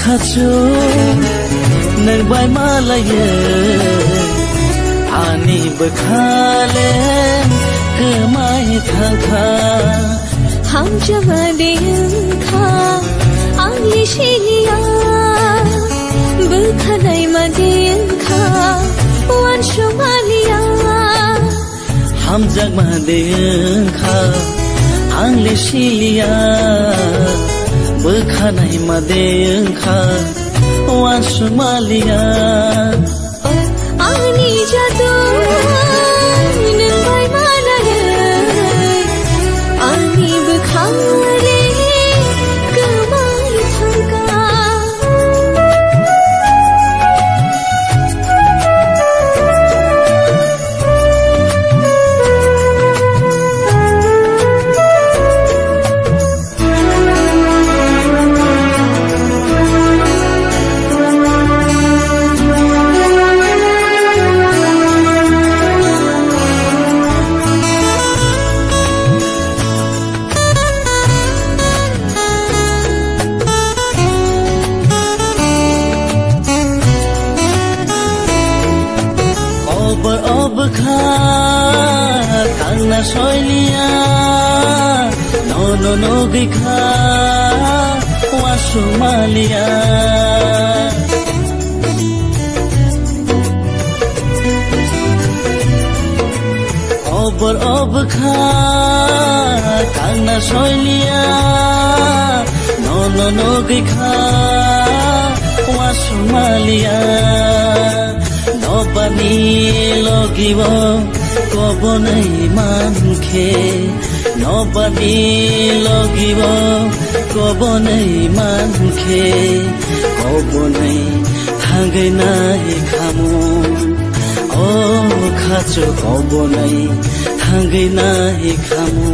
खाचो नंबाय मालायो आनी बखाले गोमाय थांखा हम जमादेंखा आंनि शिलिया बोखानाय मादेंखा वन सोमालिया हम जमादेंखा आंनि शिलिया बोखानाय मादेंखा वन सोमालिया आंनि जादु नंबाय मालायो आंनि बोखाले गोमाय थांखा अब खा थांना सयलिया नो गैखा वासुमालिया अब खा थांना सयलिया नो गैखा वासुमालिया नबानी लगिब कबनै मानखे नबानी लगिब कबनै मानखे कबनै थांगैनाय खामु ओ खाचो कबनै थांगैनाय खामु